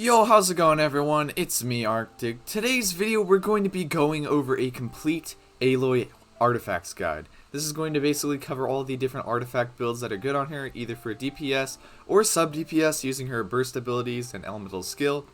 Yo, how's it going everyone? It's me, Arctic. Today's video we're going to be going over a complete Aloy Artifacts guide. This is going to basically cover all the different artifact builds that are good on her, either for DPS or sub DPS using her burst abilities and elemental skill.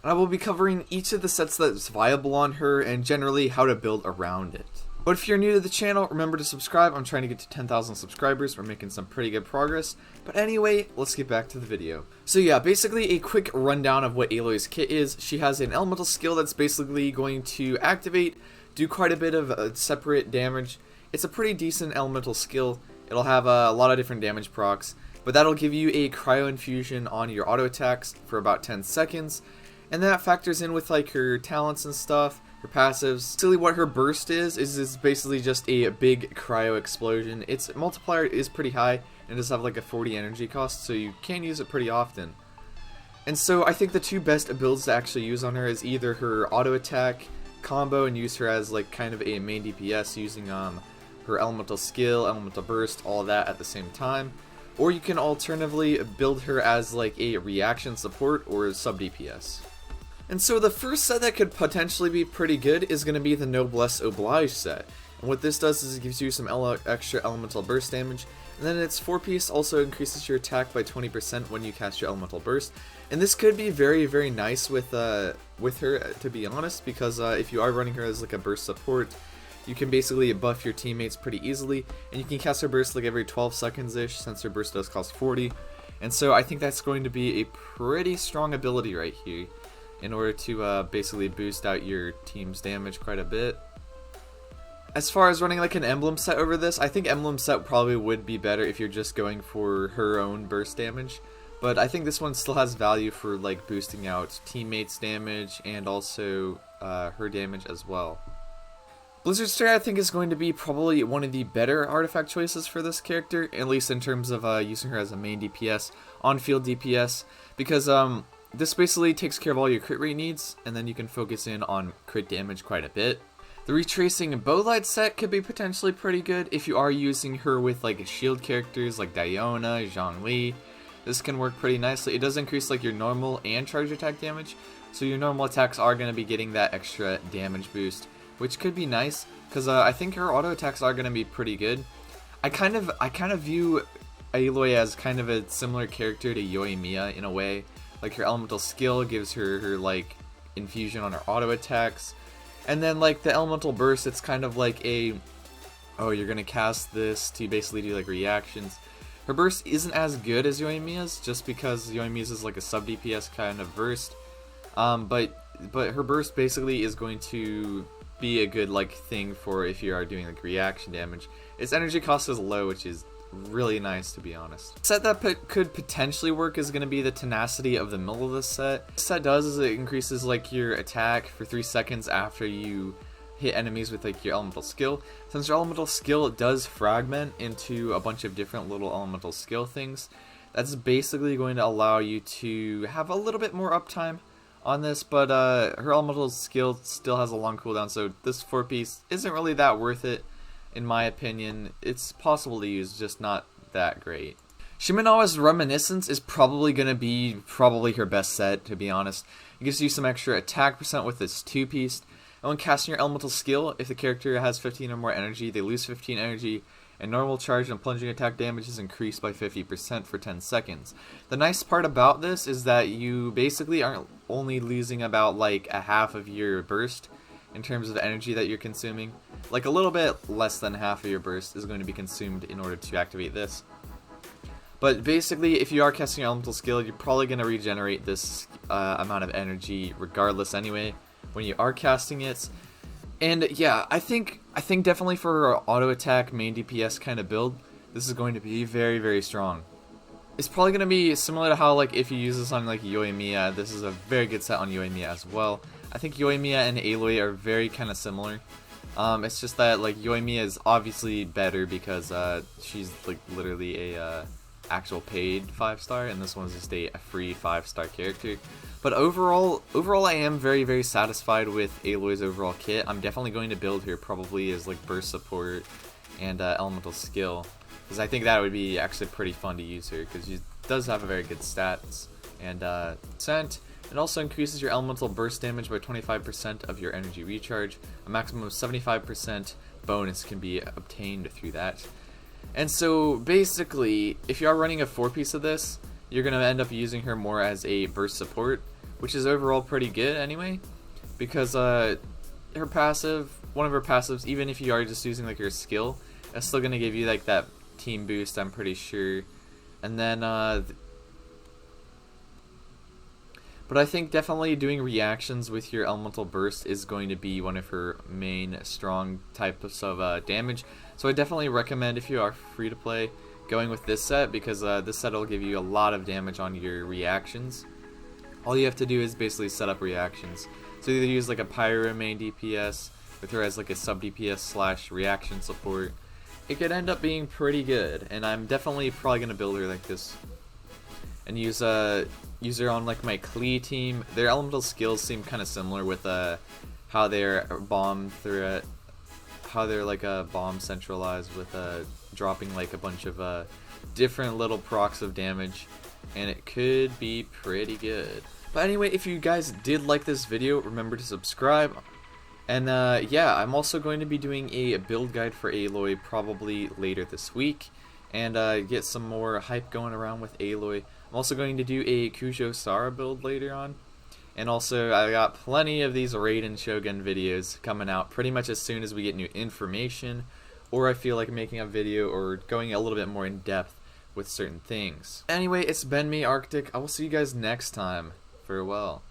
And I will be covering each of the sets that's viable on her and generally how to build around it. But if you're new to the channel, remember to subscribe. I'm trying to get to 10,000 subscribers. We're making some pretty good progress. But anyway, let's get back to the video. So yeah, basically a quick rundown of what Aloy's kit is. She has an elemental skill that's basically going to activate, do quite a bit of separate damage. It's a pretty decent elemental skill. It'll have a lot of different damage procs, but that'll give you a cryo infusion on your auto attacks for about 10 seconds. And that factors in with like her talents and stuff. Her passives. Basically what her burst is basically just a big cryo explosion. Its multiplier is pretty high and does have like a 40 energy cost, so you can use it pretty often. And so I think the two best builds to actually use on her is either her auto attack combo and use her as like kind of a main DPS using her elemental skill, elemental burst, all that at the same time. Or you can alternatively build her as like a reaction support or sub DPS. And so the first set that could potentially be pretty good is going to be the Noblesse Oblige set. And what this does is it gives you some extra elemental burst damage, and then its 4-piece also increases your attack by 20% when you cast your elemental burst. And this could be very nice with her, to be honest, because if you are running her as like a burst support, you can basically buff your teammates pretty easily, and you can cast her burst like every 12 seconds-ish, since her burst does cost 40. And so I think that's going to be a pretty strong ability right here, in order to basically boost out your team's damage quite a bit. As far as running like an emblem set over this, I think emblem set probably would be better if you're just going for her own burst damage. But I think this one still has value for like boosting out teammates' damage and also her damage as well. Blizzard Stare I think is going to be probably one of the better artifact choices for this character, at least in terms of using her as a main DPS, on-field DPS, because this basically takes care of all your crit rate needs, and then you can focus in on crit damage quite a bit. The Retracing Bowlight set could be potentially pretty good if you are using her with like shield characters like Diona, Zhongli. This can work pretty nicely. It does increase like your normal and charge attack damage, so your normal attacks are going to be getting that extra damage boost, which could be nice, because I think her auto attacks are going to be pretty good. I kind of view Aloy as kind of a similar character to Yoimiya in a way. Like her elemental skill gives her like infusion on her auto attacks, and then like the elemental burst, it's kind of like a, oh, you're gonna cast this to basically do like reactions. Her burst isn't as good as Yoimiya's, just because Yoimiya's is like a sub DPS kind of burst, but her burst basically is going to be a good like thing for if you are doing like reaction damage. Its energy cost is low, which is really nice, to be honest. The set that could potentially work is going to be the Tenacity of the middle of this set. What this set does is it increases like your attack for 3 seconds after you hit enemies with like your elemental skill. Since your elemental skill does fragment into a bunch of different little elemental skill things, that's basically going to allow you to have a little bit more uptime on this, but her elemental skill still has a long cooldown, so this 4-piece isn't really that worth it. In my opinion, it's possible to use, just not that great. Shimenawa's Reminiscence is probably going to be her best set, to be honest. It gives you some extra attack percent with this 2-piece. And when casting your elemental skill, if the character has 15 or more energy, they lose 15 energy, and normal charge and plunging attack damage is increased by 50% for 10 seconds. The nice part about this is that you basically aren't only losing about like a half of your burst in terms of energy that you're consuming. Like a little bit less than half of your burst is going to be consumed in order to activate this. But basically, if you are casting your elemental skill, you're probably going to regenerate this amount of energy regardless anyway when you are casting it. And yeah, I think definitely for our auto attack main DPS kind of build, this is going to be very strong. It's probably going to be similar to how like if you use this on like Yoimiya, this is a very good set on Yoimiya as well. I think Yoimiya and Aloy are very kind of similar. It's just that like Yoimiya is obviously better because she's like literally a actual paid 5-star, and this one's just a free 5-star character. But overall I am very satisfied with Aloy's overall kit. I'm definitely going to build her probably as like burst support and elemental skill, because I think that would be actually pretty fun to use her, because she does have a very good stats. And Scent It also increases your elemental burst damage by 25% of your energy recharge. A maximum of 75% bonus can be obtained through that. And so basically, if you are running a 4-piece of this, you're going to end up using her more as a burst support, which is overall pretty good anyway, because her passive, one of her passives, even if you are just using like your skill, it's still going to give you like that team boost, I'm pretty sure. And then but I think definitely doing reactions with your elemental burst is going to be one of her main strong types of damage. So I definitely recommend, if you are free to play, going with this set, because this set will give you a lot of damage on your reactions. All you have to do is basically set up reactions. So either use like a Pyro main DPS with her as like a sub DPS slash reaction support. It could end up being pretty good, and I'm definitely probably gonna build her like this and use her on like my Klee team. Their elemental skills seem kind of similar with how they're bomb threat, how they're like bomb centralized with dropping like a bunch of different little procs of damage, and it could be pretty good. But anyway, if you guys did like this video, remember to subscribe. And yeah, I'm also going to be doing a build guide for Aloy probably later this week, and get some more hype going around with Aloy. I'm also going to do a Kujo Sara build later on, and also I got plenty of these Raiden Shogun videos coming out pretty much as soon as we get new information, or I feel like making a video or going a little bit more in depth with certain things. Anyway, it's been me, Arctic. I will see you guys next time. Farewell.